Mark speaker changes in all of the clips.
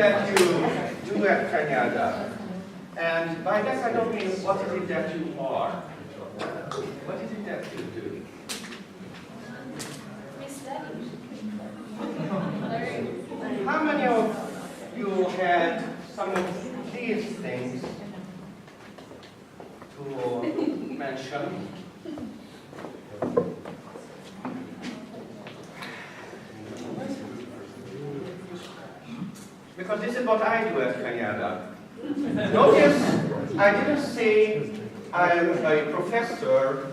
Speaker 1: that you do at Canada? And by that I don't mean what is it that you are. What is it that you do?
Speaker 2: We study.
Speaker 1: How many of you had some of these things to mention? Because this is what I do at Canada. Notice, I didn't say I'm a professor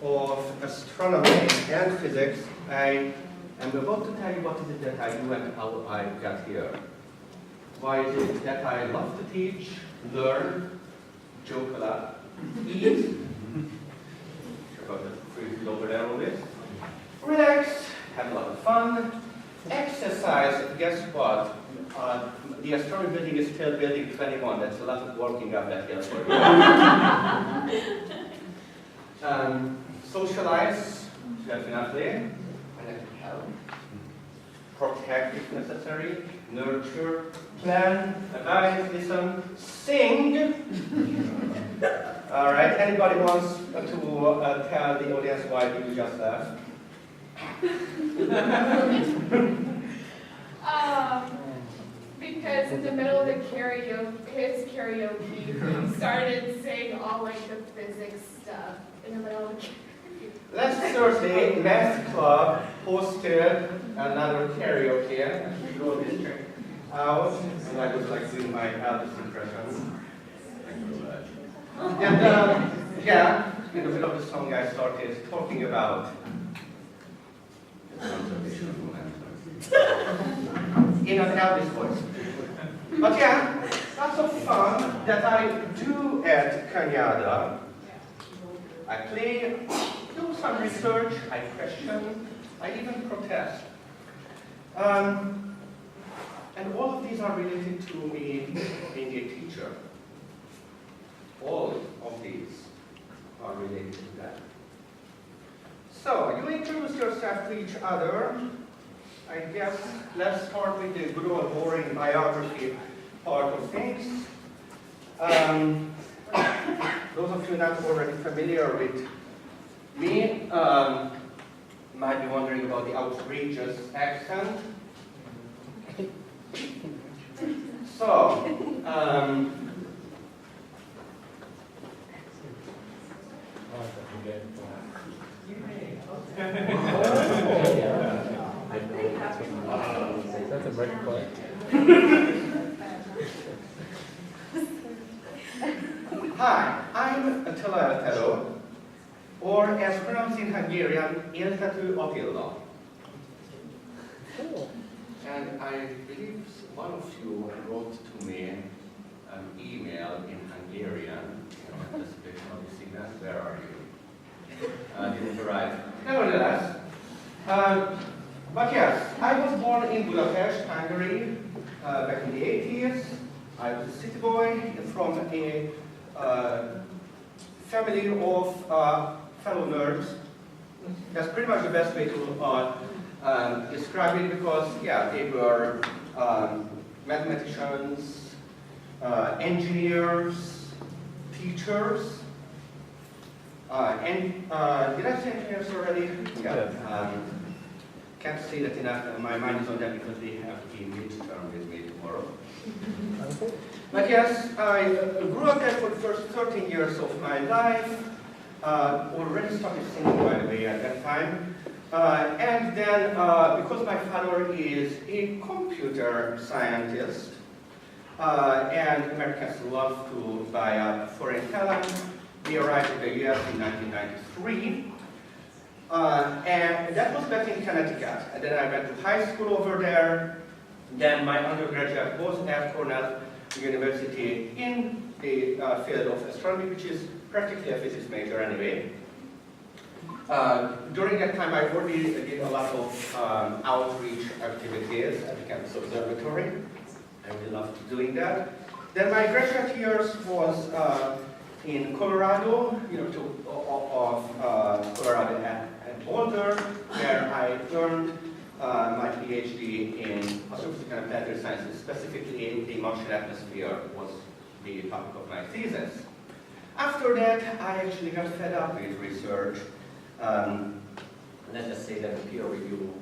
Speaker 1: of astronomy and physics. I am about to tell you what is it that I do and how I got here. Why is it that I love to teach, learn, joke a lot, eat, about the free over there on this, relax, have a lot of fun, exercise. Guess what? The astronomy building is still building 21. That's a lot of working up that hill for you. Socialize, definitely. I like to help. Protect if necessary. Nurture. Plan. Advise. Listen. Sing. All right. Anybody wants to tell the audience why you just laughed?
Speaker 2: Because in the middle of his karaoke, he started saying all like the physics stuff in the middle of the karaoke.
Speaker 1: Last Thursday, Math Club hosted another karaoke. I should go this check out, and I was like doing my Elvis impression. And yeah, in the middle of the song, I started talking about in an Elvis voice. But yeah, lots of fun that I do at Canada. I play, do some research, I question, I even protest. And all of these are related to me being a teacher. All of these are related to that. So, you introduce yourself to each other. I guess let's start with the good old boring biography part of things. Those of you not already familiar with me might be wondering about the outrageous accent. So,
Speaker 3: That's a break point.
Speaker 1: Hi, I'm Attila Elteto, or as pronounced in Hungarian, Attila. And I believe one of you wrote to me an email in Hungarian. Where are you? Didn't arrive. Nevertheless, but yes, I was born in Budapest, Hungary, back in the 80s. I was a city boy from a family of fellow nerds. That's pretty much the best way to describe it because, yeah, they were mathematicians, engineers, teachers. Did I say engineers already? Yeah. Can't say that enough. My mind is on that because they have a midterm with me tomorrow. But yes, I grew up there for the first 13 years of my life. Already started singing, by the way, at that time. And then, because my father is a computer scientist, and Americans love to buy up foreign talent, we arrived in the US in 1993. And that was back in Connecticut. And then I went to high school over there. Then my undergraduate was at Cornell University in the field of astronomy, which is practically a physics major anyway. During that time, I already did a lot of outreach activities at the campus observatory. I really loved doing that. Then my graduate years was in Colorado, Colorado and Boulder, where I earned my Ph.D. in Astrophysical and Planetary Sciences, specifically the Martian atmosphere was the topic of my thesis. After that, I actually got fed up with research. Let's just say that the peer review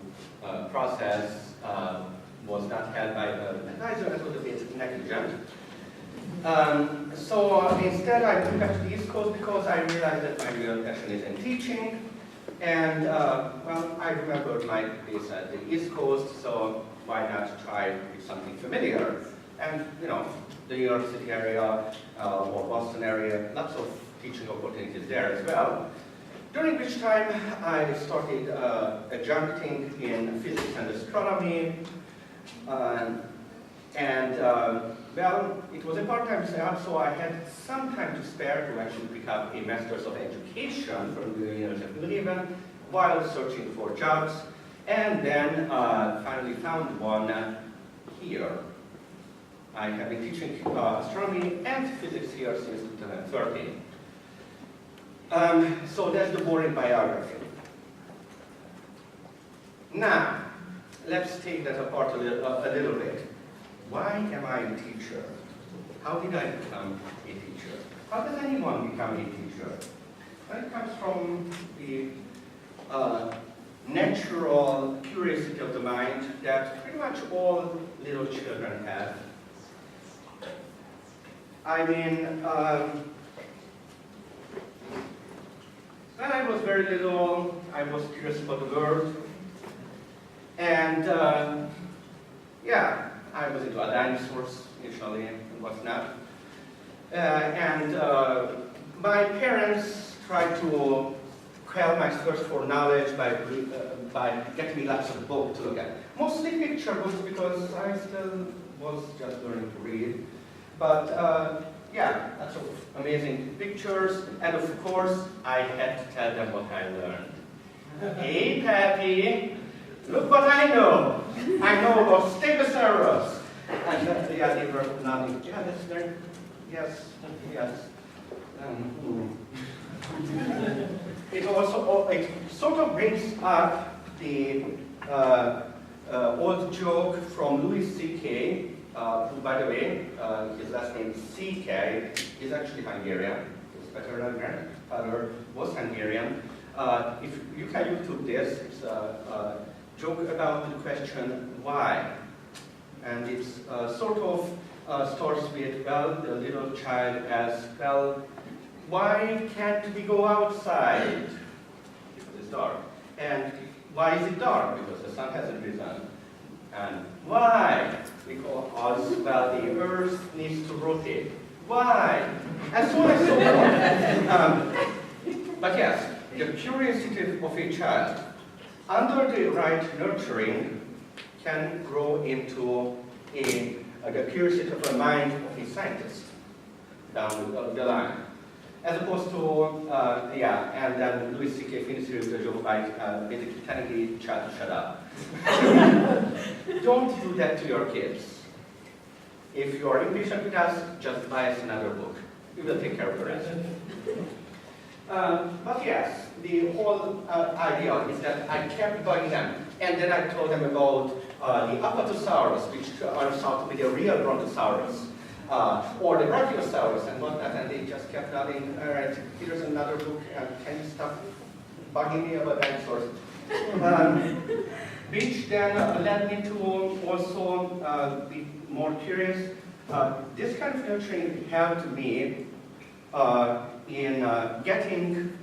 Speaker 1: process was not held by the advisor, that was a bit negligent. So instead I moved back to the East Coast because I realized that my real passion is in teaching. And well, I remembered my place at the East Coast, so why not try with something familiar? And you know, the New York City area or Boston area, lots of teaching opportunities there as well. During which time I started adjuncting in physics and astronomy. Well, it was a part-time job, so I had some time to spare to actually pick up a Master's of Education from the University of Leuven while searching for jobs, and then finally found one here. I have been teaching astronomy and physics here since 2013. So that's the boring biography. Now, let's take that apart a little bit. Why am I a teacher? How did I become a teacher? How does anyone become a teacher? Well, it comes from the natural curiosity of the mind that pretty much all little children have. I mean, when I was very little, I was curious about the world. And yeah, I was into dinosaurs initially and whatnot. My parents tried to quell my thirst for knowledge by getting me lots of books to look at. Mostly picture books because I still was just learning to read. But yeah, lots of amazing pictures. And of course, I had to tell them what I learned. Hey, Pappy, look what I know. I know about Stegosaurus. And yeah, they were nodding. Yeah, that's very, yes, yes. It also, it sort of brings up the old joke from Louis C.K., who, by the way, his last name is C.K., is actually Hungarian. His paternal grandfather was Hungarian. If you can YouTube this, it's a joke about the question, why? And it's sort of starts with, well, the little child asks, well, why can't we go outside? Because it's dark. And why is it dark? Because the sun hasn't risen. And why? Because, well, the earth needs to rotate. Why? And so on and so on. But yes, the curiosity of a child, under the right nurturing, can grow into the curiosity of the mind of a scientist down the line. As opposed to, yeah, and then Louis C.K. finishes the joke by basically telling the child to shut up. Don't do that to your kids. If you are impatient with us, just buy us another book. We will take care of the rest. But yes, the whole idea is that I kept bugging them. And then I told them about the Apatosaurus, which turns out to be the real Brontosaurus, or the Brachiosaurus and whatnot, and they just kept nodding, all right, here's another book, can you stop bugging me about dinosaurs? Which then led me to also be more curious. This kind of nurturing helped me in getting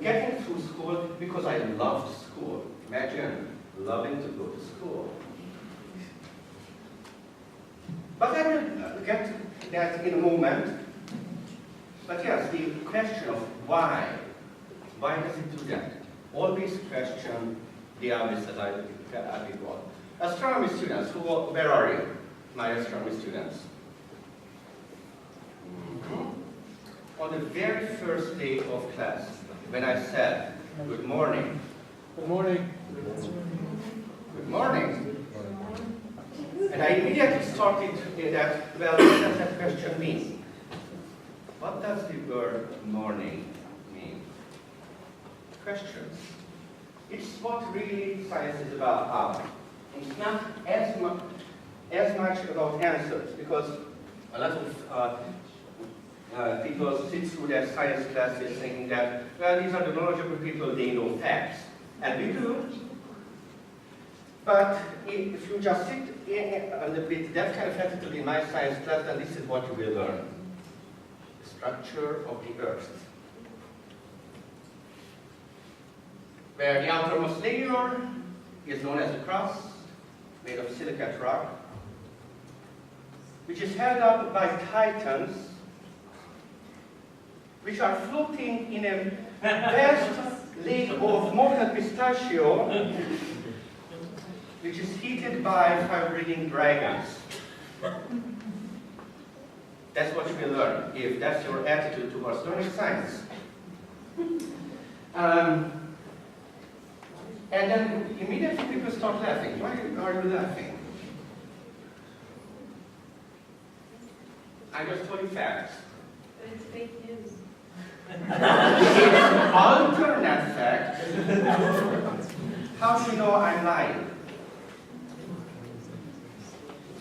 Speaker 1: getting through school because I loved school. Imagine loving to go to school. But I will get to that in a moment. But yes, the question of why does it do that? Always question the obvious that I people. Astronomy students, where are you? My astronomy students. On the very first day of class, when I said, good morning.
Speaker 3: Good morning.
Speaker 1: Good morning. And I immediately started that, well, what does that question mean? What does the word morning mean? Questions. It's what really science is about. It's not as much about answers, because a lot of people sit through their science classes thinking that, well, these are the knowledgeable people, they know facts. And we do. But if you just sit with that kind of attitude in my science class, then this is what you will learn. The structure of the Earth. Where the outermost layer is known as the crust, made of silicate rock, which is held up by titans, which are floating in a vast lake of molten pistachio, which is heated by fire-breathing dragons. That's what you will learn, if that's your attitude towards learning science. And then immediately people start laughing. Why are you laughing? I just told you facts.
Speaker 2: But it's fake news.
Speaker 1: It's alternate fact. How do you know I'm lying?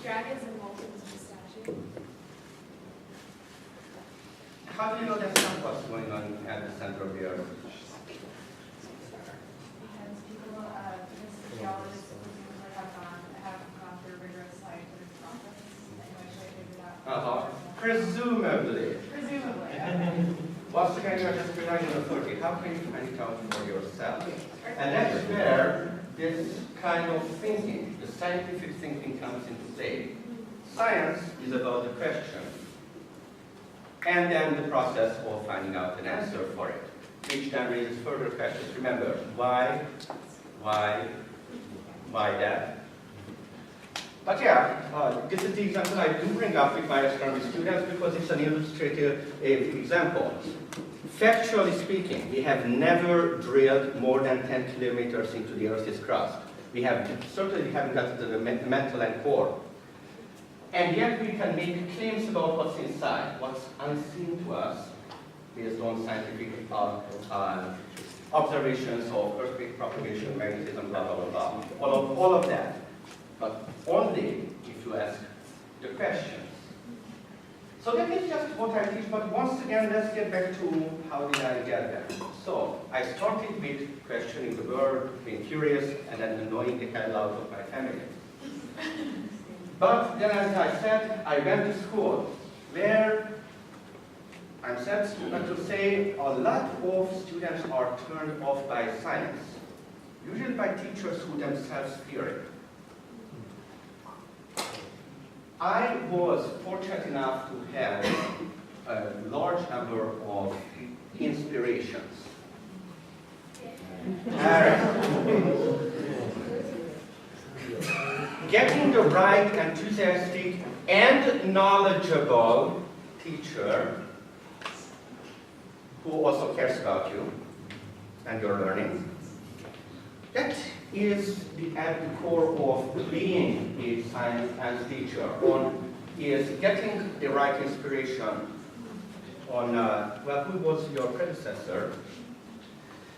Speaker 2: Dragons and molten pistachio.
Speaker 1: How do you know that's not what's going on at the center of the Earth?
Speaker 3: Because people, geologists have gone through rigorous scientific process in which they figured out.
Speaker 1: Presumably.
Speaker 3: Presumably.
Speaker 1: Once again, you're just relying on authority. How can you find it out for yourself? And that's where this kind of thinking, the scientific thinking, comes into play. Science is about the question, and then the process of finding out an answer for it, which then raises further questions. Remember, why that? But yeah, this is the example I do bring up with my astronomy students because it's an illustrative example. Factually speaking, we have never drilled more than 10 kilometers into the Earth's crust. We certainly haven't got to the mantle and core. And yet we can make claims about what's inside, what's unseen to us, based on scientific observations of earthquake propagation, magnetism, blah, blah, blah, blah. All of that. But only if you ask the questions. So that is just what I teach, but once again, let's get back to how did I get there. So I started with questioning the world, being curious, and then annoying the hell out of my family. But then, as I said, I went to school, where I'm sad to say a lot of students are turned off by science, usually by teachers who themselves fear it. I was fortunate enough to have a large number of inspirations. Getting the right, enthusiastic, and knowledgeable teacher who also cares about you and your learning, that is at the core of being a science teacher. One is getting the right inspiration on, well, who was your predecessor?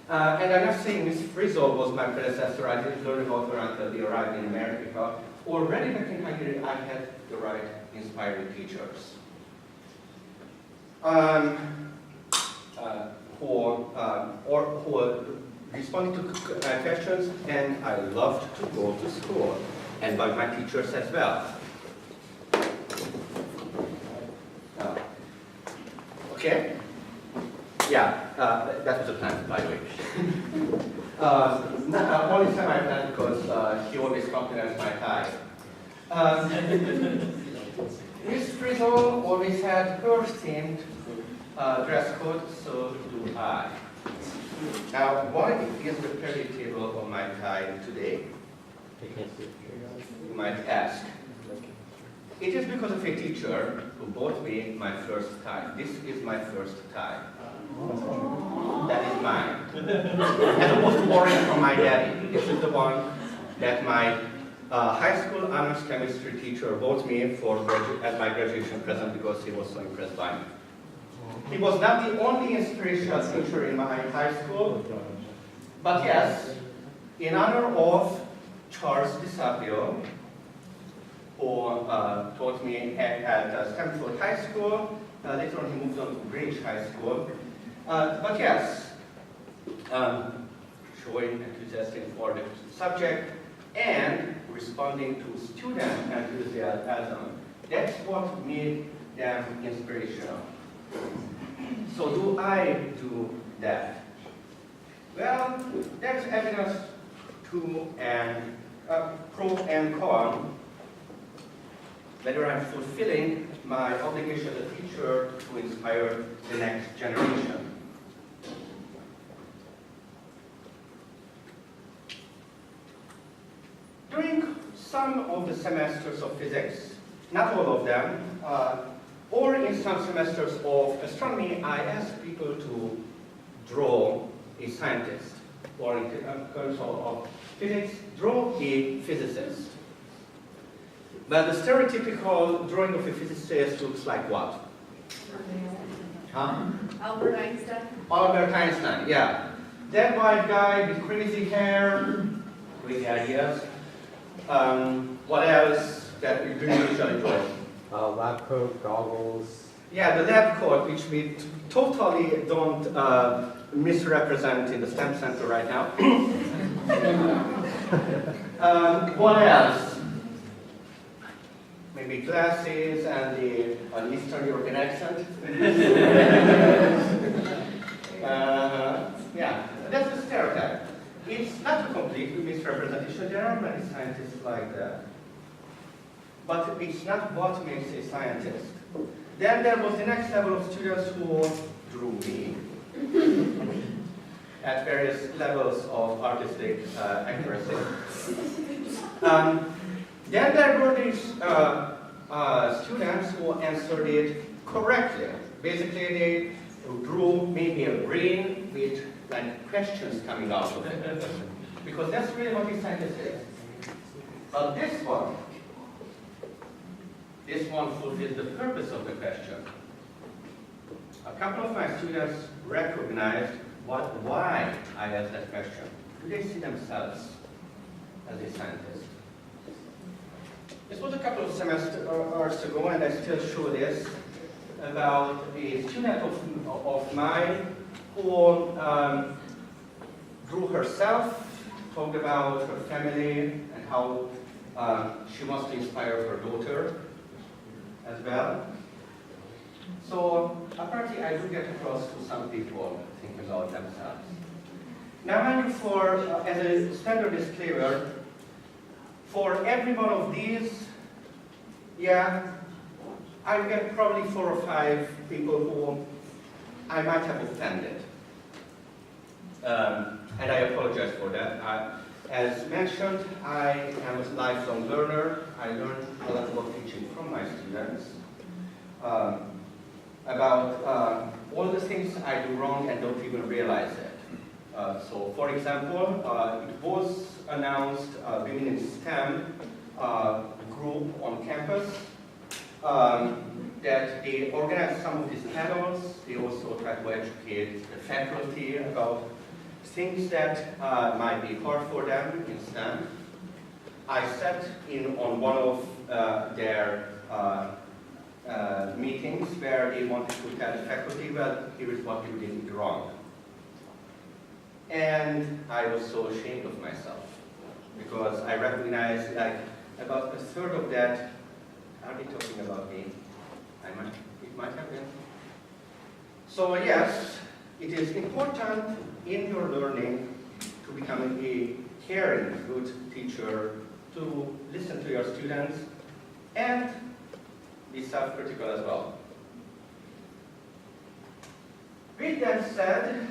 Speaker 1: And I'm not saying Miss Frizzle was my predecessor. I didn't learn about her until they arrived in America. Already back in Hungary, I had the right inspiring teachers who responding to questions, and I loved to go to school, and by my teachers as well. Okay? Yeah, that was a plan, by the way. Only semi-plan because he always compliments my tie. Miss Frizzle always had her themed dress code, so do I. Now, why is the period table on my tie today? You might ask. It is because of a teacher who bought me my first tie. This is my first tie. That is mine. As opposed to borrowing from my daddy. This is the one that my high school honors chemistry teacher bought me as my graduation present because he was so impressed by me. He was not the only inspirational teacher in my high school, but yes, in honor of Charles DeSapio, who taught me at Stanford High School. Later on, he moved on to Greenwich High School. But yes, showing enthusiasm for the subject and responding to student enthusiasm. That's what made them inspirational. So do I do that? Well, there's evidence to and pro and con whether I'm fulfilling my obligation as a teacher to inspire the next generation. During some of the semesters of physics, not all of them, or in some semesters of astronomy, I ask people to draw a scientist, or in terms of physics, draw a physicist. But the stereotypical drawing of a physicist looks like what? Huh?
Speaker 3: Albert Einstein.
Speaker 1: Albert Einstein, yeah. That white guy with crazy hair, crazy ideas. What else that you do usually draw?
Speaker 4: Lab coat, goggles.
Speaker 1: Yeah, the lab coat, which we totally don't misrepresent in the STEM Center right now. What else? Maybe glasses and an Eastern European accent. Yeah, that's the stereotype. It's not a complete misrepresentation. There are many scientists like that. But it's not what makes a scientist. Then there was the next level of students who drew me at various levels of artistic accuracy. Then there were these students who answered it correctly. Basically, they drew maybe a brain with like questions coming out of it. Because that's really what a scientist is. But this one fulfills the purpose of the question. A couple of my students recognized why I asked that question. Do they see themselves as a scientist? This was a couple of semesters ago, and I still show this, about a student of mine who drew herself, talked about her family and how she wants to inspire her daughter as well. So apparently I do get across to some people thinking about themselves. Now, mind you, as a standard disclaimer, for every one of these, yeah, I get probably 4 or 5 people who I might have offended. And I apologize for that. As mentioned, I am a lifelong learner. I learn a lot about teaching from my students about all the things I do wrong and don't even realize it. So, for example, it was announced Women in STEM group on campus that they organized some of these panels. They also try to educate the faculty about things that might be hard for them in STEM. I sat in on one of their meetings where they wanted to tell the faculty, well, here is what you did wrong. And I was so ashamed of myself because I recognized like about 1/3 of that, are they talking about me? It might have been. So yes, it is important in your learning to become a caring, good teacher, to listen to your students and be self-critical as well. With that said,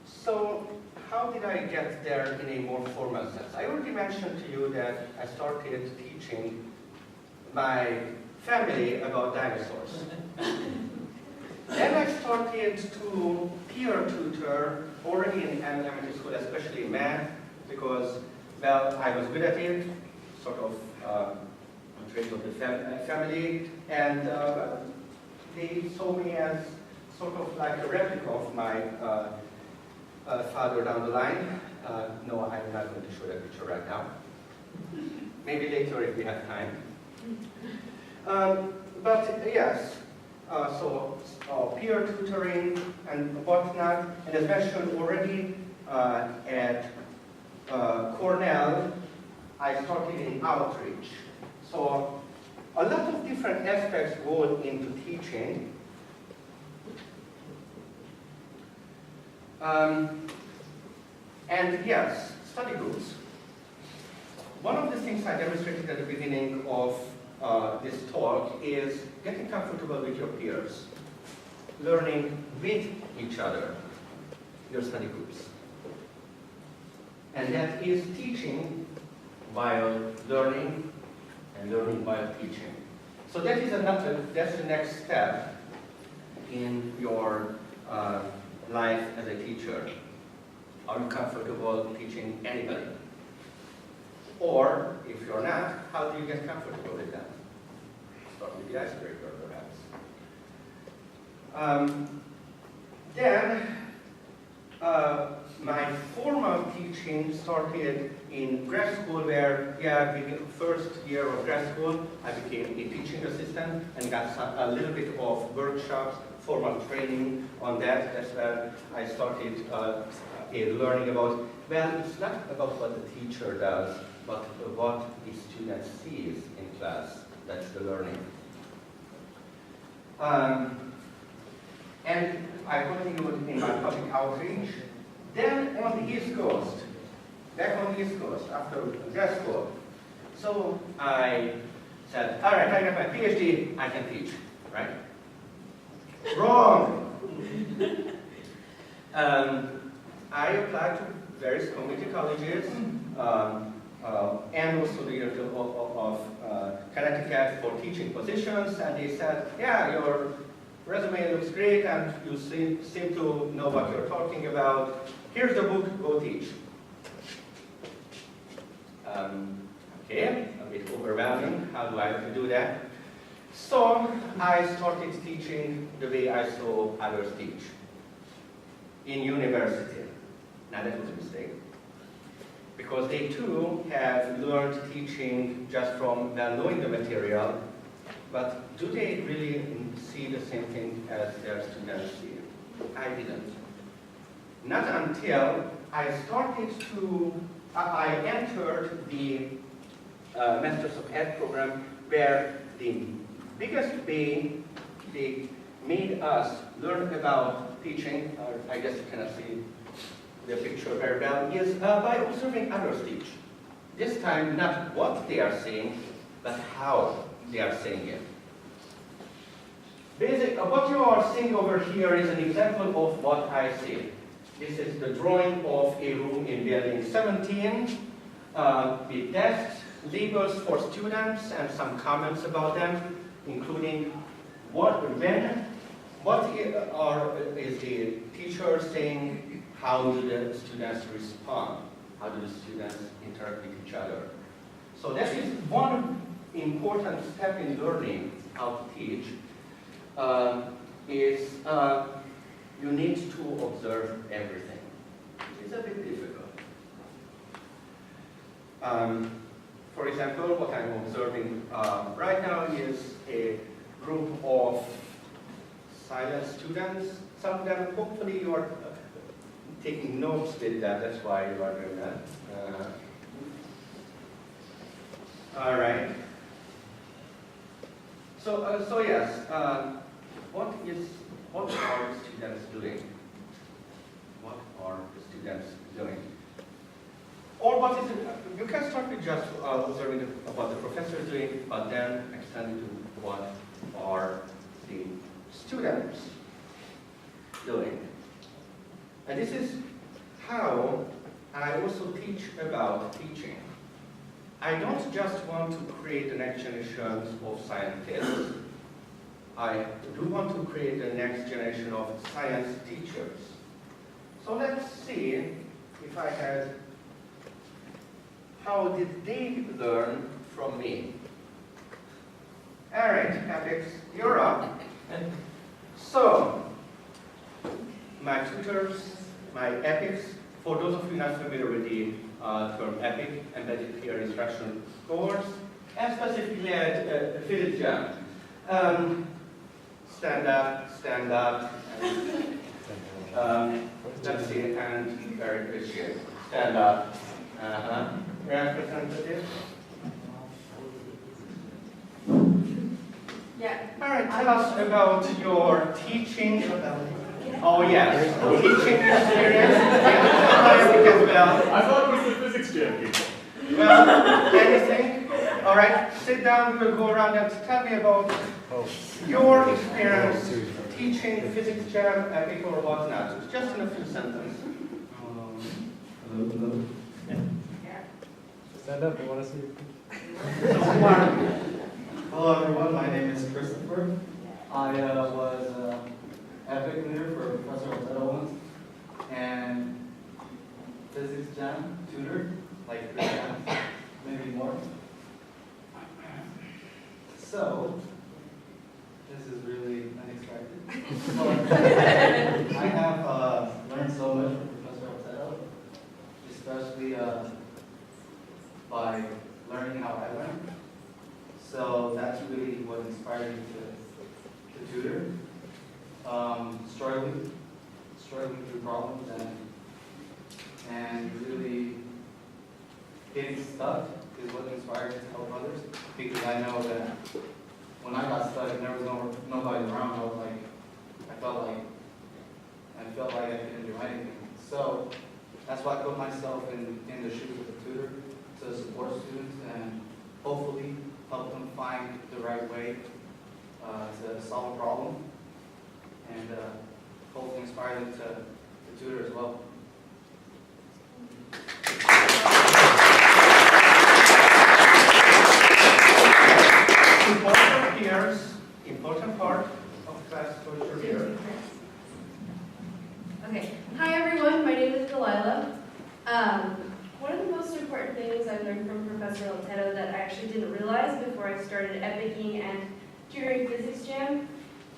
Speaker 1: so how did I get there in a more formal sense? I already mentioned to you that I started teaching my family about dinosaurs. Then I started to peer tutor already in elementary school, especially in math, because, well, I was good at it, sort of a trait of the family, and they saw me as sort of like a replica of my father down the line. No, I'm not going to show that picture right now. Maybe later if we have time. But yes, so peer tutoring and whatnot, and as mentioned already at Cornell, I started in outreach. So a lot of different aspects go into teaching. And yes, study groups. One of the things I demonstrated at the beginning of this talk is getting comfortable with your peers, learning with each other, your study groups. And that is teaching while learning and learning while teaching. So that is that's the next step in your life as a teacher. Are you comfortable teaching anybody? Or, if you're not, how do you get comfortable with that? Start with the icebreaker, perhaps. Then, my formal teaching started in grad school where, first year of grad school, I became a teaching assistant and got a little bit of workshops, formal training on that. That's where I started learning about, well, it's not about what the teacher does, but what the student sees in class. That's the learning. And I continued in my public outreach. Then on the East Coast, back on the East Coast after grad school. So I said, all right, I got my Ph.D., I can teach, right? Wrong! I applied to various community colleges and also the University of Connecticut for teaching positions, and they said, yeah, your resume looks great and you seem to know what you're talking about. Here's the book, go teach. Okay, a bit overwhelming. How do I do that? So I started teaching the way I saw others teach in university. Now that was a mistake, because they too have learned teaching just from knowing the material, but do they really see the same thing as their students see? I didn't. Not until I entered the Masters of Ed program, where the biggest way they made us learn about teaching, I guess you cannot see the picture very well, is by observing others teach. This time, not what they are saying, but how they are saying it. What you are seeing over here is an example of what I see. This is the drawing of a room in building 17 with desks, labels for students, and some comments about them, including is the teacher saying, how do the students respond? How do the students interact with each other? So that is one important step in learning how to teach, you need to observe everything. It's a bit difficult. For example, what I'm observing right now is a group of silent students. Some of them, hopefully you are taking notes with that, that's why you are doing that. All right. So yes, what are the students doing? What are the students doing? Or what is it? You can start with just observing what the professor is doing, but then extend it to what are the students doing. And this is how I also teach about teaching. I don't just want to create the next generation of scientists. I do want to create the next generation of science teachers. So let's see if I had, how did they learn from me? All right, Alex, you're up. So, my tutors, my epics, For those of you not familiar with the term EPIC, Embedded Peer Instruction Course, and specifically at Physics Jam. Stand up, and let's see, and very appreciate. Stand up. Representative.
Speaker 3: Yeah.
Speaker 1: All right, tell us about your teaching. Oh yes, teaching experience. As well.
Speaker 5: I thought it was the physics jam people.
Speaker 1: Well, anything? All right, sit down. We will go around and tell me about your experience teaching physics jam, epic or whatnot. Just in a few sentences.
Speaker 4: Stand up, I want to see you.
Speaker 6: Hello everyone, my name is Christopher. I was epic leader for Professor Elteto once, and physics jam tutor, like 3 times, maybe more. So, this is really unexpected. But I have learned so much from Professor Elteto, especially by learning how I learned. So that's really what inspired me to tutor. Struggling through problems and really getting stuck is what inspired me to help others. Because I know that when I got stuck and there was nobody around, I felt like I couldn't do anything. So that's why I put myself in the shoes of a tutor to support students and hopefully help them find the right way to solve a problem, and hopefully inspire them to tutor as well.
Speaker 1: Important peers, important part of class social here.
Speaker 7: Okay. Hi everyone, my name is Delilah. One of the most important things I learned from Professor Elteto that I actually didn't realize before I started epicing and tutoring physics jam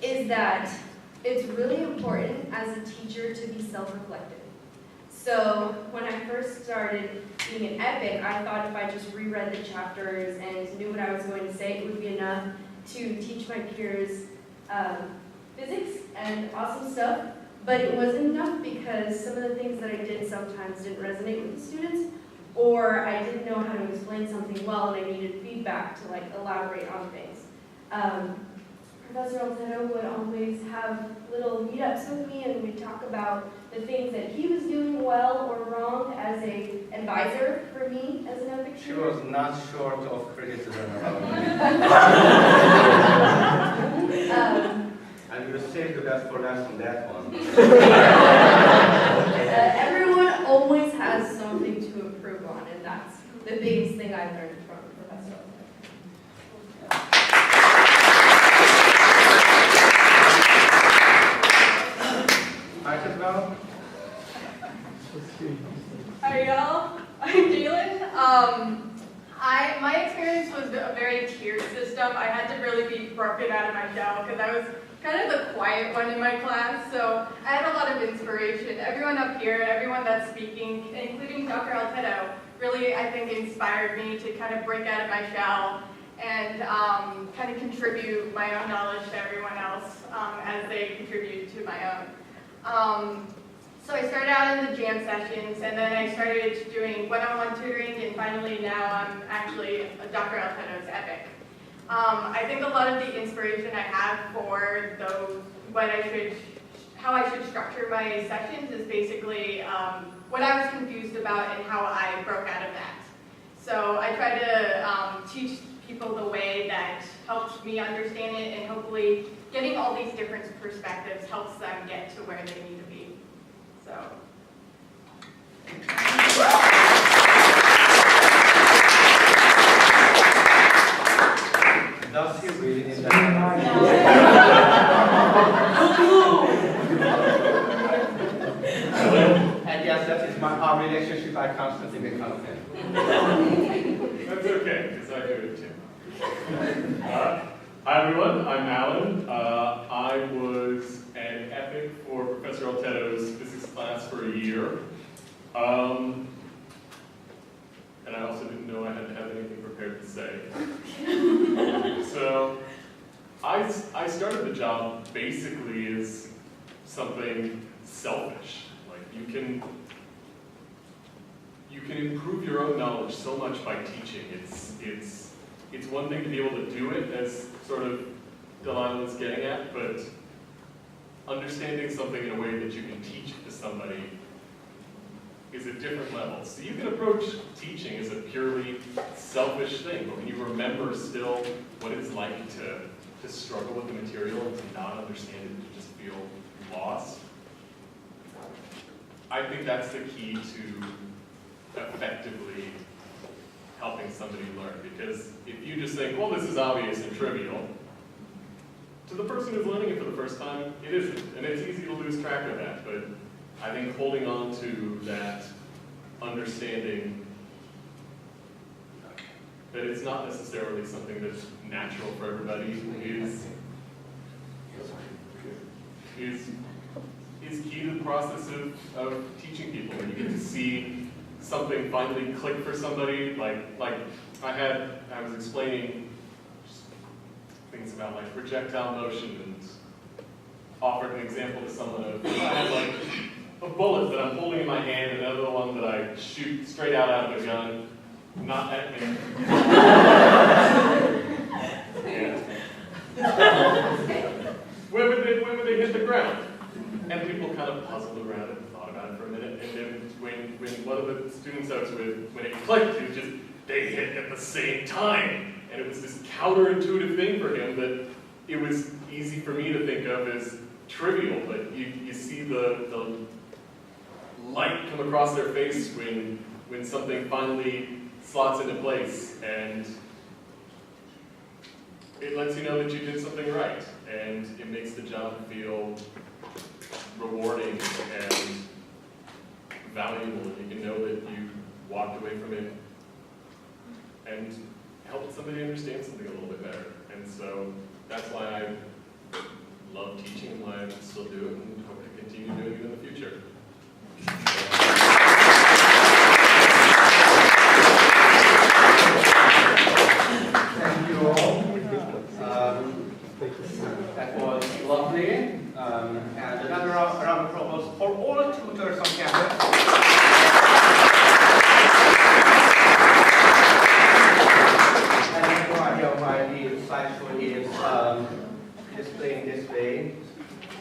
Speaker 7: is that it's really important as a teacher to be self-reflective. So when I first started being an epic, I thought if I just reread the chapters and knew what I was going to say, it would be enough to teach my peers physics and awesome stuff. But it wasn't enough because some of the things that I did sometimes didn't resonate with the students, or I didn't know how to explain something well and I needed feedback to elaborate on things. Professor Elteto would always have little meetups with me and we'd talk about the things that he was doing well or wrong as an advisor for me as an epic
Speaker 1: She
Speaker 7: tutor.
Speaker 1: was not short of criticism about me. And you saved the best for last on that one.
Speaker 7: Everyone always has something to improve on, and that's the biggest thing I've learned from Professor Elteto.
Speaker 1: Hi, Isabel.
Speaker 3: Hi y'all, I'm Jalen. My experience was a very tiered system. I had to really be broken out of my shell because I was kind of the quiet one in my class, so I had a lot of inspiration. Everyone up here, everyone that's speaking, including Dr. Elteto, really, I think, inspired me to kind of break out of my shell and kind of contribute my own knowledge to everyone else as they contribute to my own. So I started out in the jam sessions, and then I started doing one-on-one tutoring, and finally now I'm actually Dr. Elteto's epic. I think a lot of the inspiration I have for how I should structure my sessions is basically what I was confused about and how I broke out of that. So I try to teach people the way that helps me understand it, and hopefully getting all these different perspectives helps them get to where they need to be. So.
Speaker 1: Does he really need that? And yes, that is our relationship. I constantly make fun of him.
Speaker 5: That's okay, because I do it too. Hi everyone, I'm Alan. I was an epic for Professor Elteto's physics class for a year. And I also didn't know I had to have anything prepared to say. So I started the job basically as something selfish. Like you can improve your own knowledge so much by teaching. It's one thing to be able to do it, as sort of Delilah was getting at, but understanding something in a way that you can teach it to somebody is a different level. So you can approach teaching as a purely selfish thing, but when you remember still what it's like to struggle with the material and to not understand it, to just feel lost, I think that's the key to effectively helping somebody learn. Because if you just think, well, this is obvious and trivial, to the person who's learning it for the first time, it isn't. And it's easy to lose track of that. But I think holding on to that understanding that it's not necessarily something that's natural for everybody is key to the process of teaching people. When you get to see something finally click for somebody, like I was explaining things about like projectile motion and offered an example to someone of I had like a bullet that I'm holding in my hand and another one that I shoot straight out of a gun. Not that man. When would they hit the ground? And people kind of puzzled around it and thought about it for a minute. And then when one of the students I was with, when it clicked, it was just, they hit at the same time. And it was this counterintuitive thing for him that it was easy for me to think of as trivial. But you see the light come across their face when something finally slots into place. And it lets you know that you did something right. And it makes the job feel rewarding and valuable, and you can know that you walked away from it and helped somebody understand something a little bit better. And so that's why I love teaching and why I still do it and hope to continue doing it in the future.
Speaker 1: Thank you all. That was lovely. And another round of applause for all tutors on campus. And I have no idea why the slideshow is displaying this way.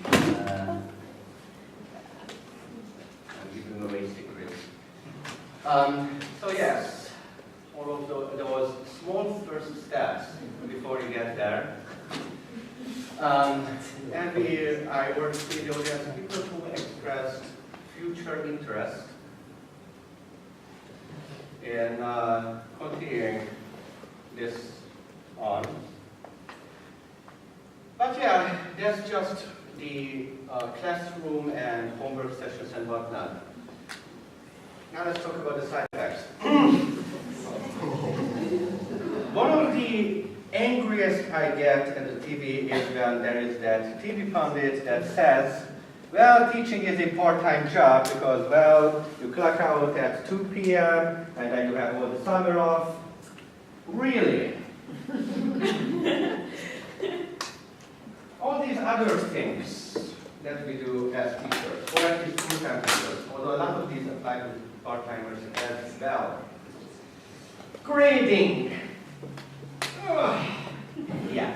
Speaker 1: I'm giving away secrets. So yes, all of those small first steps before you get there. And I worked with the audience, people who expressed future interest in continuing this on. But yeah, that's just the classroom and homework sessions and whatnot. Now let's talk about the side effects. One of the angriest I get at the TV is when there is that TV pundit that says, well, teaching is a part-time job because, well, you clock out at 2 p.m. and then you have all the summer off. Really? All these other things that we do as teachers, or at least full-time teachers, although a lot of these apply to part-timers as well. Grading. Yeah.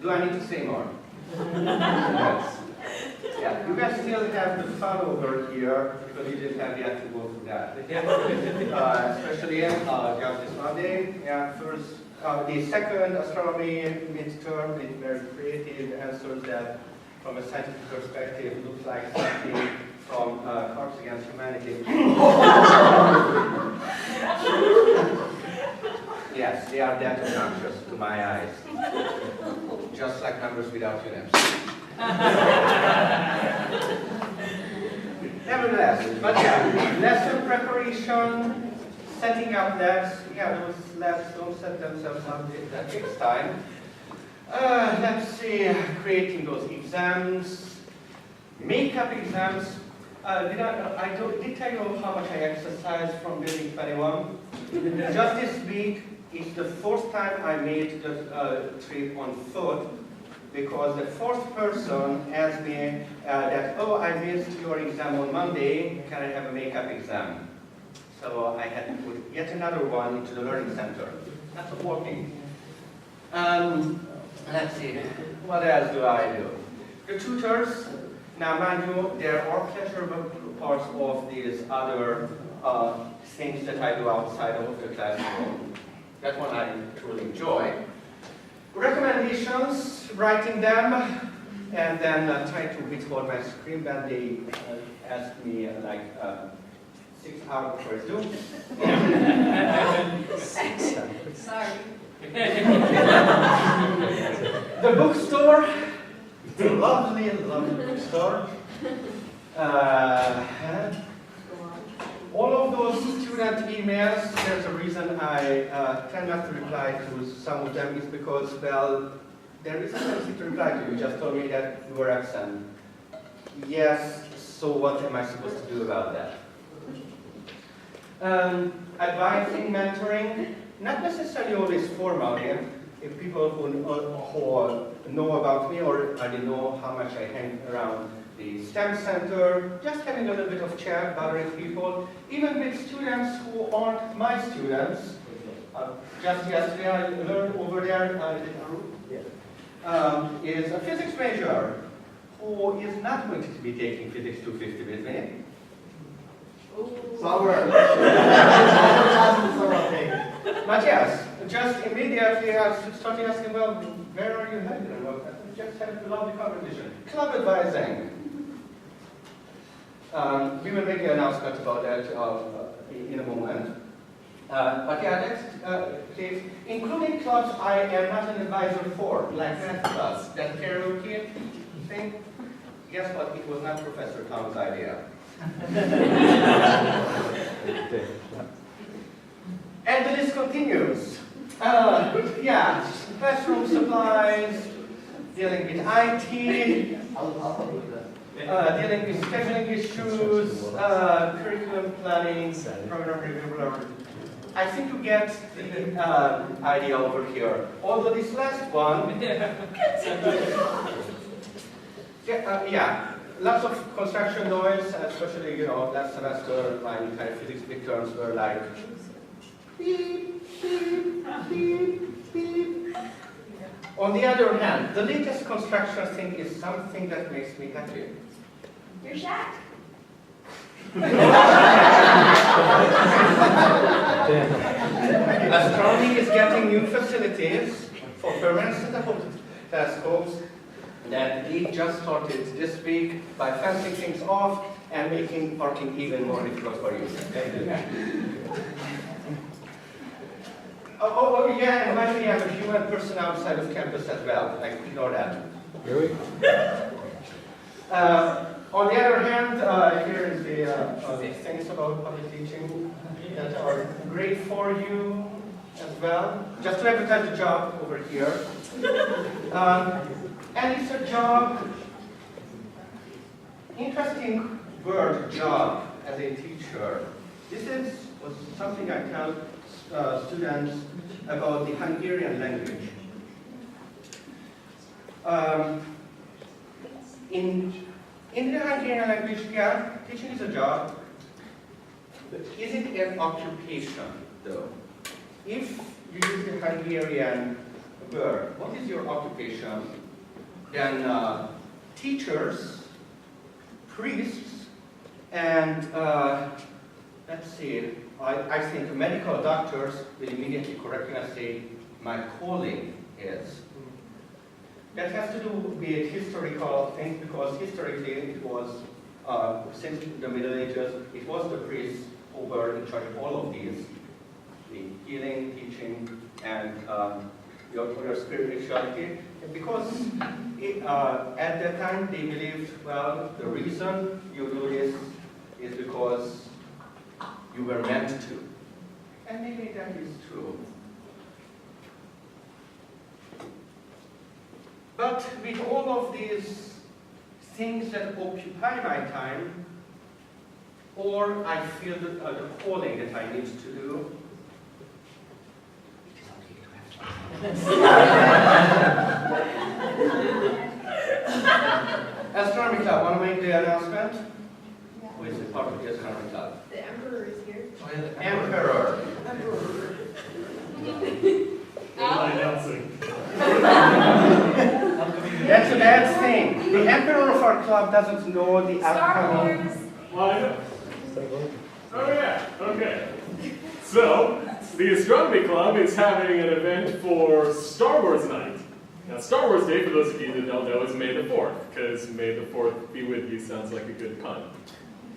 Speaker 1: Do I need to say more? Yes. Yeah, you guys still have the fun over here because you didn't have yet to go through that. Especially just this Monday. Yeah, first, the second astronomy midterm with very creative answers that, from a scientific perspective, looks like something from Cards Against Humanity. Yes, they are that obnoxious to my eyes. Just like numbers without units. Nevertheless, but yeah, lesson preparation, setting up labs. Yeah, those labs don't set themselves up, that takes time. Let's see, creating those exams, makeup exams. did tell you how much I exercised from building 21. Just this week, it's the fourth time I made the trip on foot, because the fourth person asked me that, oh, I missed your exam on Monday, can I have a makeup exam? So I had to put yet another one into the learning center. That's working. Let's see, what else do I do? The tutors, now mind you, there are pleasurable parts of these other things that I do outside of the classroom. That one I truly enjoy. Recommendations, writing them, and then trying to withhold my screen when they ask me like 6 hours before it's due.
Speaker 3: Sorry.
Speaker 1: The bookstore, the lovely, lovely bookstore. All of those student emails, there's a reason I tend not to reply to some of them, is because, well, there isn't anything to reply to. You just told me that you were absent. Yes, so what am I supposed to do about that? Advising, mentoring, not necessarily always formally. If people who know about me or already know how much I hang around the STEM Center, just having a little bit of chat, bothering people, even with students who aren't my students. Just yesterday I learned over there is a physics major who is not going to be taking Physics 250 with me. But yes, just immediately I started asking, well, where are you headed? And well, we just had a lovely conversation. Club advising. We will make an announcement about that in a moment. But yeah, that's case. Including clubs I am not an advisor for, like math clubs, that karaoke thing. Guess what? It was not Professor Tom's idea. And the list continues. Yeah, classroom supplies, dealing with IT, dealing with scheduling issues, curriculum planning, program review. I think you get the idea over here. Although this last one, yeah, lots of construction noise, especially, you know, last semester my entire physics midterms were like beep, beep, beep, beep. On the other hand, the latest construction thing is something that makes me happy.
Speaker 7: Your shack.
Speaker 1: Astronomy is getting new facilities for permanent telescopes that we just started this week by fencing things off and making parking even more difficult for you. Oh, yeah, and finally, I'm a human person outside of campus as well. Like, ignore that.
Speaker 4: Really?
Speaker 1: On the other hand, here is the things about public teaching that are great for you as well. Just to advertise the job over here. And it's a job, interesting word, job, as a teacher. This was something I tell students about the Hungarian language. In the Hungarian language, yeah, teaching is a job. But is it an occupation, though? If you use the Hungarian word, what is your occupation? Then teachers, priests, and let's see, I think medical doctors will immediately correct me and say, my calling is. That has to do with historical things, because historically it was, since the Middle Ages, it was the priests who were in charge of all of these, the healing, teaching, and your spirituality. Because at that time they believed, well, the reason you do this is because you were meant to. And maybe that is true. But with all of these things that occupy my time, or I feel the calling that I need to do. Astronomy Club, want to make the announcement? Who is part of the Astronomy Club?
Speaker 7: The Emperor is here.
Speaker 1: Emperor.
Speaker 5: What am I announcing?
Speaker 1: That's a bad thing. The emperor of our club doesn't know the
Speaker 2: Star
Speaker 1: upcoming.
Speaker 2: Wars.
Speaker 5: Well, I know. Oh yeah, okay. So, the Astronomy Club is having an event for Star Wars Night. Now, Star Wars Day, for those of you that don't know, is May the 4th, because May the 4th be with you sounds like a good pun.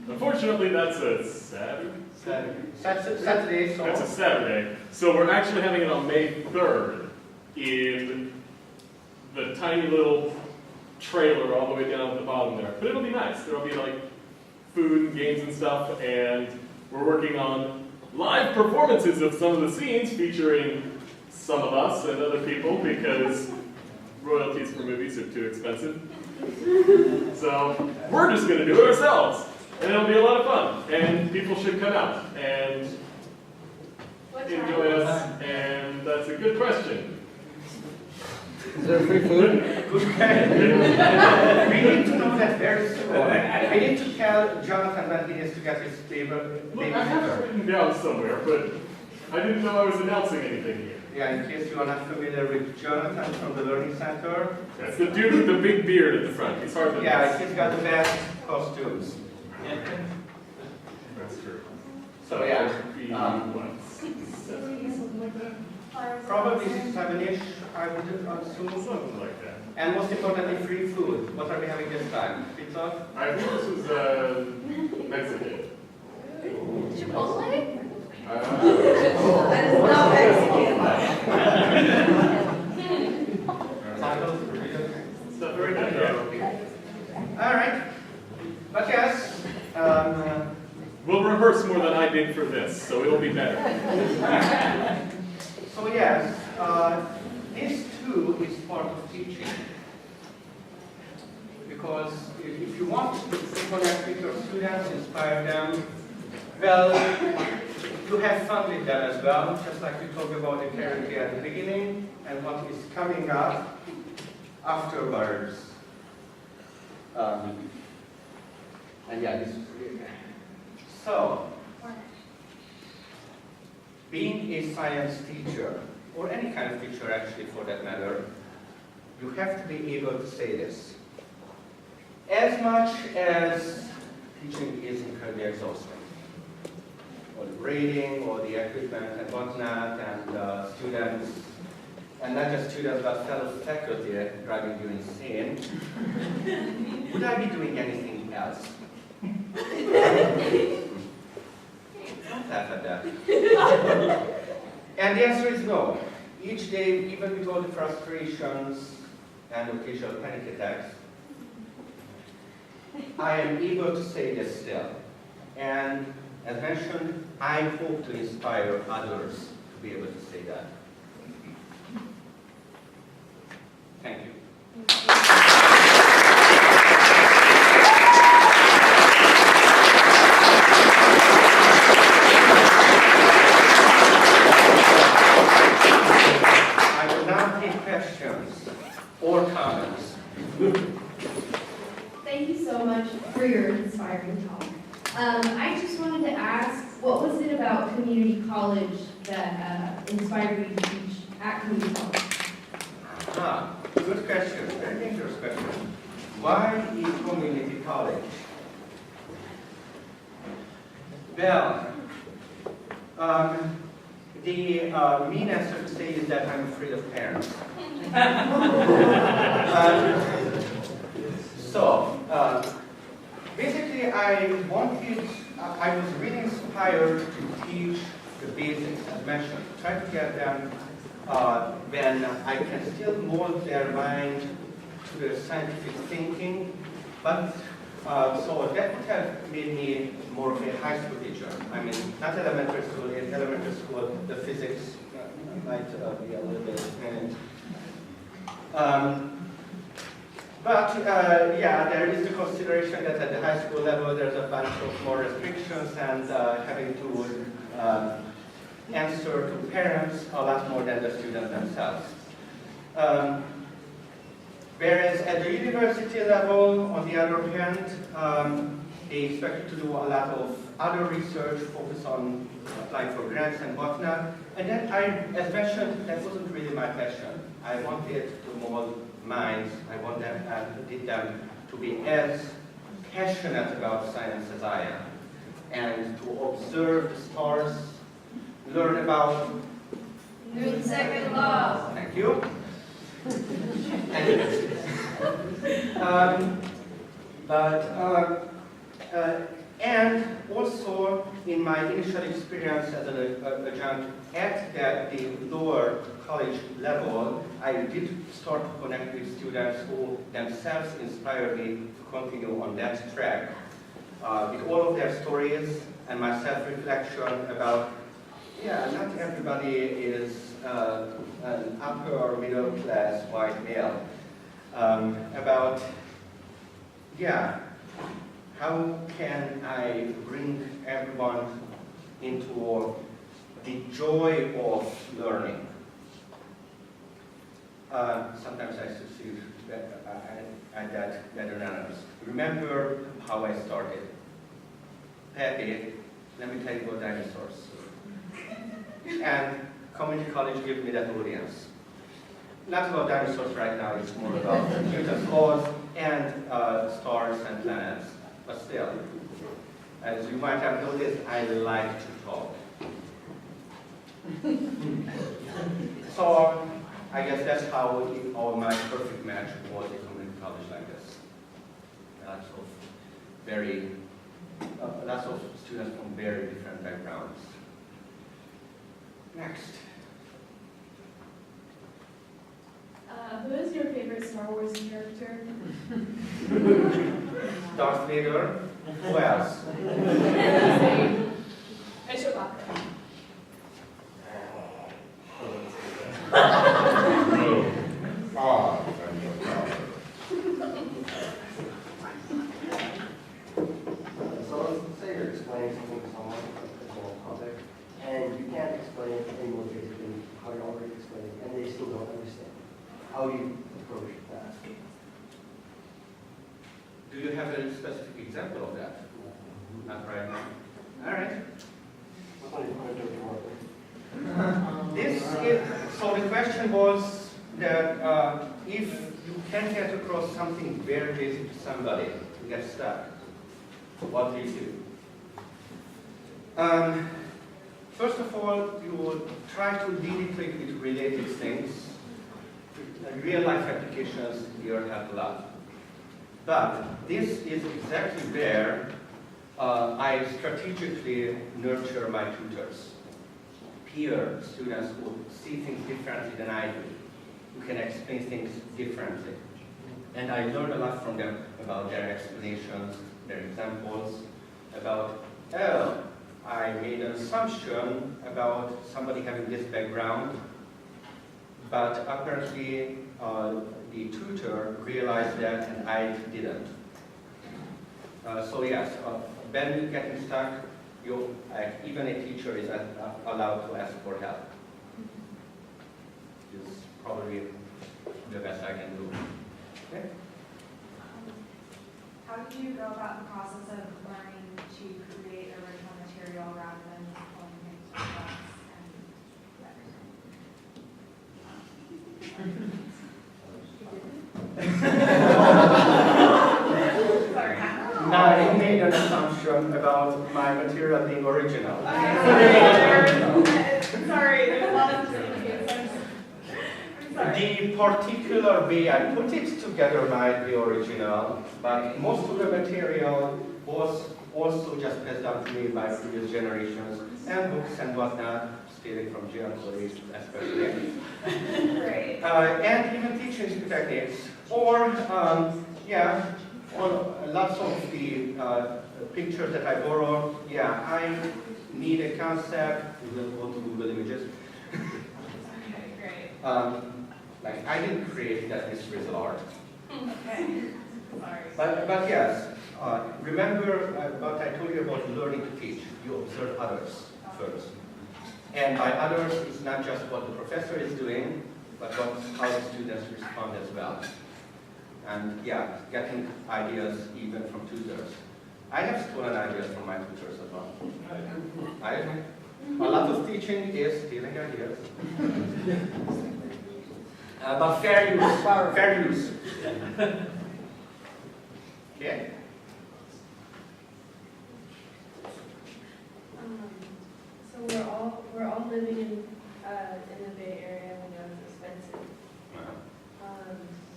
Speaker 5: Unfortunately, that's a Saturday.
Speaker 1: Saturday, so.
Speaker 5: That's a Saturday. So we're actually having it on May 3rd in the tiny little trailer all the way down at the bottom there. But it'll be nice. There'll be like food and games and stuff, and we're working on live performances of some of the scenes featuring some of us and other people because royalties for movies are too expensive. So we're just going to do it ourselves. And it'll be a lot of fun. And people should come out and enjoy us. And that's a good question.
Speaker 4: Is there free food?
Speaker 1: Good question. We need to know that very soon. I need to tell Jonathan that he has to get his table.
Speaker 5: Look, I have it written down somewhere, but I didn't know I was announcing anything here.
Speaker 1: Yeah, in case you are not familiar with Jonathan from the Learning Center.
Speaker 5: That's the dude with the big beard at the front. He's hard to
Speaker 1: Yeah,
Speaker 5: miss.
Speaker 1: he's got the best costumes.
Speaker 5: That's true.
Speaker 1: So yeah,
Speaker 5: Be, what, 7, something like that?
Speaker 1: probably 7-ish, I would assume.
Speaker 5: Something like that.
Speaker 1: And most importantly, free food. What are we having this time? Pizza?
Speaker 5: I think this was Mexican.
Speaker 2: Chipotle?
Speaker 7: That is not Mexican.
Speaker 1: Tacos, burritos.
Speaker 5: Stuff very good. Yeah.
Speaker 1: All right. But yes,
Speaker 5: We'll rehearse more than I did for this, so it'll be better.
Speaker 1: so yes, this too is part of teaching. Because if you want to connect with your students, inspire them, well, you have fun with them as well, just like we talked about the character at the beginning and what is coming up afterwards. And yeah, this is really so, being a science teacher, or any kind of teacher actually for that matter, you have to be able to say this. As much as teaching is incredibly exhausting, or the grading, or the equipment and whatnot, and students, and not just students, but fellow faculty driving you insane, would I be doing anything else? Don't laugh at that. And the answer is no. Each day, even with all the frustrations and occasional panic attacks, I am able to say this still. And as mentioned, I hope to inspire others to be able to say that. Thank you. I will now take questions or comments.
Speaker 7: Thank you so much for your inspiring talk. I just wanted to ask, what was it about community college that inspired you to teach at community college?
Speaker 1: Good question, very dangerous question. Why is community college? Well, the mean answer to say is that I'm afraid of parents. Basically I was really inspired to teach the basics as mentioned. Try to get them when I can still mold their mind to the scientific thinking, but so that would have made me more of a high school teacher. I mean, not elementary school. In elementary school, the physics might be a little bit. But But yeah, there is the consideration that at the high school level there's a bunch of more restrictions and having to answer to parents a lot more than the students themselves. Whereas at the university level, on the other hand, they expect to do a lot of other research, focus on applying for grants and whatnot. And then as mentioned, that wasn't really my passion. I wanted to mold minds. I wanted them to be as passionate about science as I am, and to observe the stars, learn about
Speaker 7: Newton's second law.
Speaker 1: Thank you. And also in my initial experience as an adjunct at the lower college level, I did start to connect with students who themselves inspired me to continue on that track. With all of their stories and my self-reflection about, yeah, not everybody is an upper or middle class white male. About, yeah, how can I bring everyone into the joy of learning? Sometimes I succeed at that better than others. Remember how I started. Pepe, let me tell you about dinosaurs. And community college gave me that audience. Not about dinosaurs right now, it's more about Newton's laws and stars and planets. But still, as you might have noticed, I like to talk. So I guess that's how my perfect match was a community college like this. Lots of students from very different backgrounds. Next.
Speaker 2: Who is your favorite Star Wars character?
Speaker 1: Darth Vader. Who else?
Speaker 2: And Chewbacca.
Speaker 8: So let's say you're explaining something to someone, a general topic, and you can't explain it any more basically how you're already explaining, and they still don't understand. How do you approach that?
Speaker 1: Do you have a specific example of that? Not right now. All right. So the question was that if you can get across something very basic to somebody who gets stuck, what do you do? First of all, you would try to lead it with related things. Real life applications here help a lot. But this is exactly where I strategically nurture my tutors. Peer students who see things differently than I do, who can explain things differently. And I learn a lot from them about their explanations, their examples, about, oh, I made an assumption about somebody having this background, but apparently the tutor realized that and I didn't. So yes, when you're getting stuck, even a teacher is allowed to ask for help. It's probably the best I can do. Okay?
Speaker 9: How did you go about the process of learning to create original material rather than pulling things from books and
Speaker 1: I made an assumption about my material being original.
Speaker 2: Sorry, there's a lot of mistakes. I'm sorry.
Speaker 1: The particular way I put it together might be original, but most of the material was also just passed down to me by previous generations, and books and whatnot, stealing from geography especially.
Speaker 2: Great.
Speaker 1: And even teaching techniques, or lots of the pictures that I borrow, I need a concept, we will go to Google Images.
Speaker 2: Okay, great.
Speaker 1: Like, I didn't create that this result.
Speaker 3: Okay. Sorry.
Speaker 1: But yes, remember what I told you about learning to teach. You observe others first. And by others, it's not just what the professor is doing, but how the students respond as well. And yeah, getting ideas even from tutors. I have stolen ideas from my tutors as well. I admit. A lot of teaching is stealing ideas. But fair use. Fair use. Okay.
Speaker 7: So we're all living in the Bay Area. We know it's expensive. I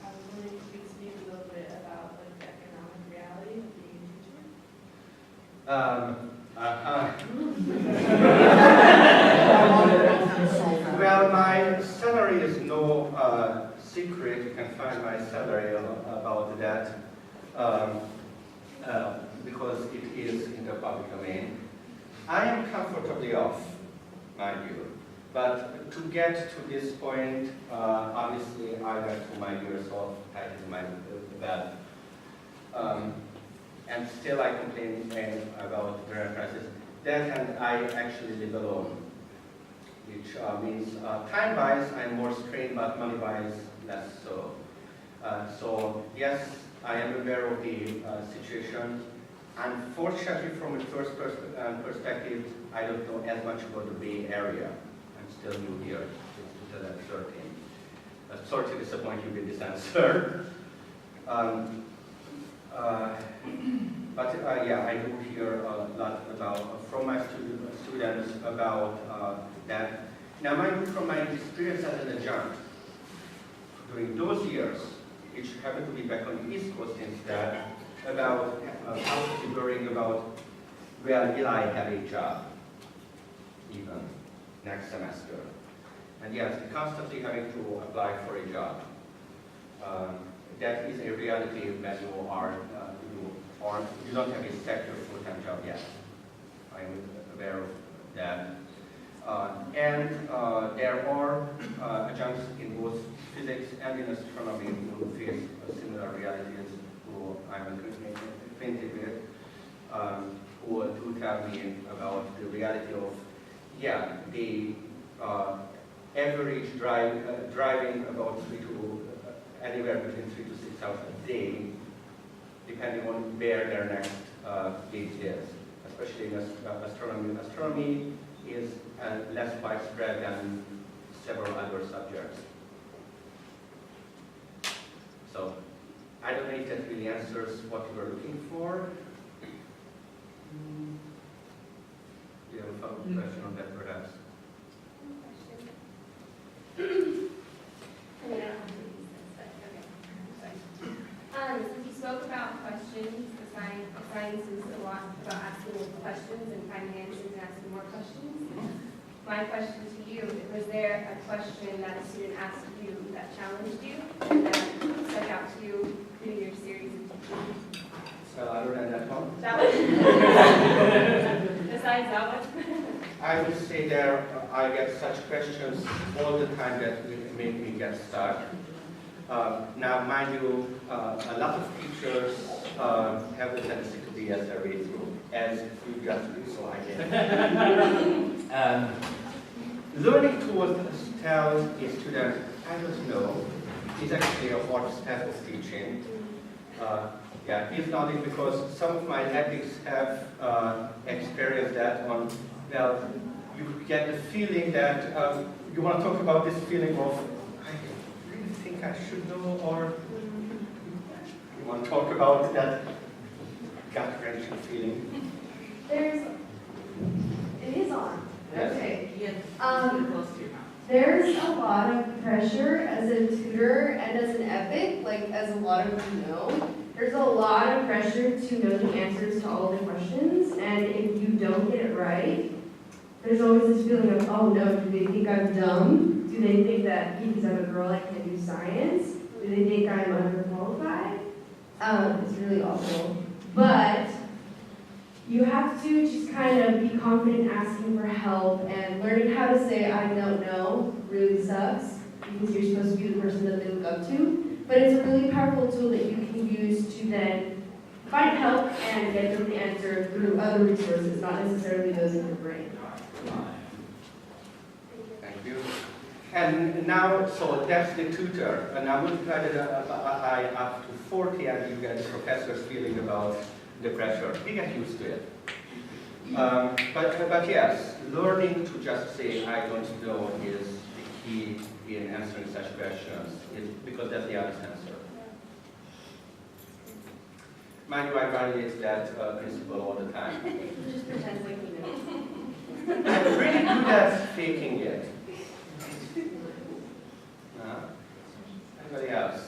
Speaker 7: was wondering if you could speak a little bit about like the economic reality of being a teacher.
Speaker 1: Well, my salary is no secret. You can find my salary about that because it is in the public domain. I am comfortably off, mind you. But to get to this point, obviously I went through my years of having my bad. And still I complain about rent prices. That and I actually live alone, which means time-wise I'm more strained, but money-wise less so. So yes, I am aware of the situation. Unfortunately, from a first perspective, I don't know as much about the Bay Area. I'm still new here since 2013. Sorry to disappoint you with this answer. But yeah, I do hear a lot about from my students about that. Now, mind you, from my experience as an adjunct, during those years, which happened to be back on the East Coast instead, about constantly worrying about, well, will I have a job even next semester? And yes, constantly having to apply for a job. That is a reality when you don't have a secure full-time job yet. I'm aware of that. And there are adjuncts in both physics and in astronomy who face similar realities, who I'm acquainted with, who do tell me about the reality of, yeah, the average driving about anywhere between 3 to 6 hours a day, depending on where their next gig is, especially in astronomy. Astronomy is less widespread than several other subjects. So, I don't know if that really answers what you were looking for. Do you have a follow-up question on that, perhaps?
Speaker 2: Since you spoke about questions, the science is a lot about asking questions and finding answers and asking more questions. My question to you, was there a question that a student asked you that challenged you, that stuck out to you through your series of teaching?
Speaker 1: So other than that one?
Speaker 2: That one? Besides that one?
Speaker 1: I would say I get such questions all the time that make me get stuck. Now, mind you, a lot of teachers have the tendency to be as their way through, as you just do, so I get. Learning to tell a student, I don't know, is actually a hard step of teaching. Yeah, it's not it because some of my ethics have experienced that on, well, you get the feeling that you want to talk about this feeling of, I really think I should know, or you want to talk about that gut-wrenching feeling.
Speaker 7: It is on.
Speaker 1: Yes.
Speaker 7: Okay. There's a lot of pressure as a tutor and as an epic, like as a lot of you know. There's a lot of pressure to know the answers to all the questions, and if you don't get it right, there's always this feeling of, oh no, do they think I'm dumb? Do they think that because I'm a girl I can't do science? Do they think I'm underqualified? It's really awful. But you have to just kind of be confident asking for help, and learning how to say I don't know really sucks because you're supposed to be the person that they look up to. but it's a really powerful tool that you can use to then find help and get to the answer through other resources, not necessarily those in your brain.
Speaker 1: Thank you. And now, so that's the tutor. And I multiply it by up to 40, and you get the professor's feeling about the pressure. We get used to it. But yes, learning to just say, I don't know, is the key in answering such questions, because that's the honest answer. Mind you, I violate that principle all the time.
Speaker 7: Just pretend like you know.
Speaker 1: I'm really good at faking it. Anybody else?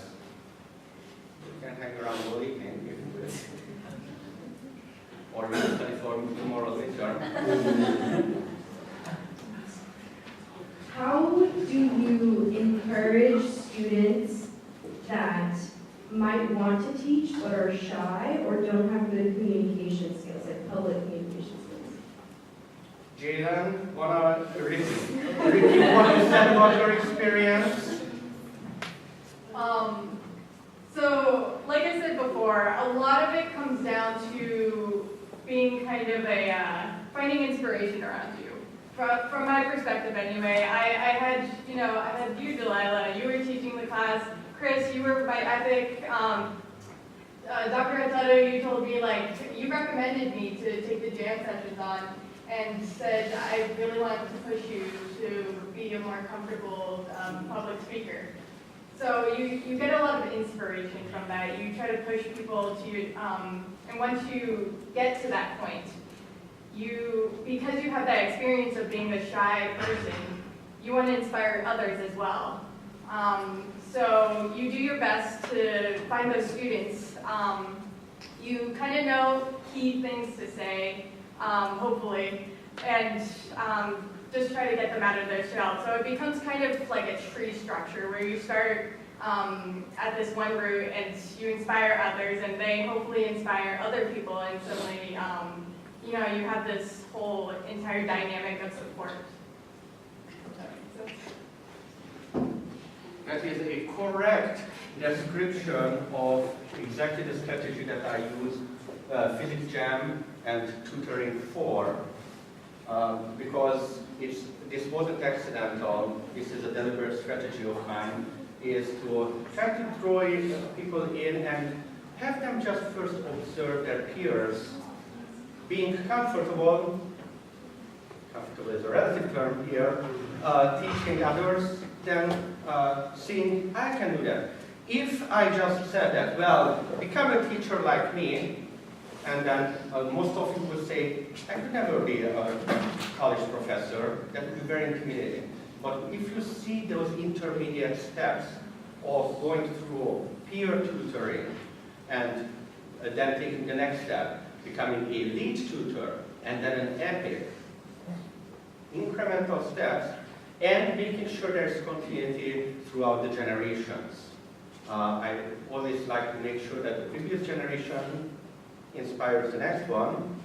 Speaker 1: You can hang around all evening if you wish. Or we can study for tomorrow's midterm.
Speaker 7: How do you encourage students that might want to teach but are shy or don't have good communication skills, like public communication skills?
Speaker 1: Jalen, wanna repeat what you said about your experience?
Speaker 3: So, like I said before, a lot of it comes down to being kind of finding inspiration around you. From my perspective anyway, I had you, Delilah, you were teaching the class. Chris, you were my epic. Dr. Elteto, you told me, you recommended me to take the jam sessions on and said I really wanted to push you to be a more comfortable public speaker. So you get a lot of inspiration from that. You try to push people to, and once you get to that point, because you have that experience of being a shy person, you want to inspire others as well. So you do your best to find those students. You kind of know key things to say, hopefully, and just try to get them out of their shell. So it becomes kind of like a tree structure where you start at this one root and you inspire others, and they hopefully inspire other people, and suddenly, you have this whole entire dynamic of support.
Speaker 1: That is a correct description of exactly the strategy that I use physics jam and tutoring for, because this wasn't accidental. This is a deliberate strategy of mine, is to try to draw people in and have them just first observe their peers, being comfortable is a relative term here, teaching others, then seeing I can do that. If I just said that, well, become a teacher like me, and then most of you would say, I could never be a college professor, that would be very intimidating. But if you see those intermediate steps of going through peer tutoring, and then taking the next step, becoming a lead tutor, and then an epic, incremental steps, and making sure there's continuity throughout the generations. I always like to make sure that the previous generation inspires the next one.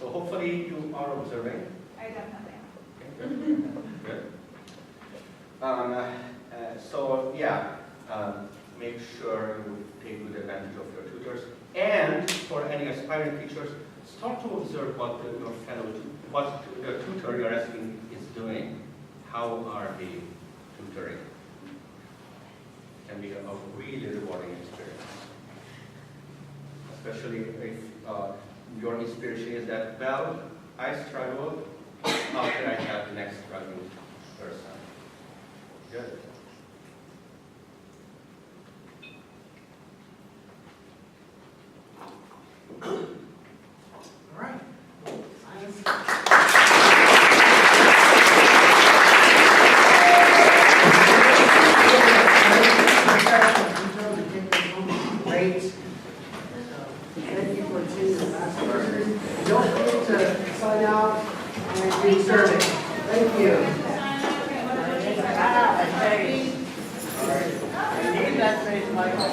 Speaker 1: So hopefully you are observing.
Speaker 3: I definitely am.
Speaker 1: Good. So yeah, make sure you take good advantage of your tutors. And for any aspiring teachers, start to observe what the tutor you're asking is doing. How are they tutoring? It can be a really rewarding experience. Especially if your inspiration is that, well, I struggled, how can I help the next struggling person? Good. All right.
Speaker 8: Great. Thank you for attending the last lecture. Don't forget to sign out and do survey. Thank you.
Speaker 6: Need that face, Michael.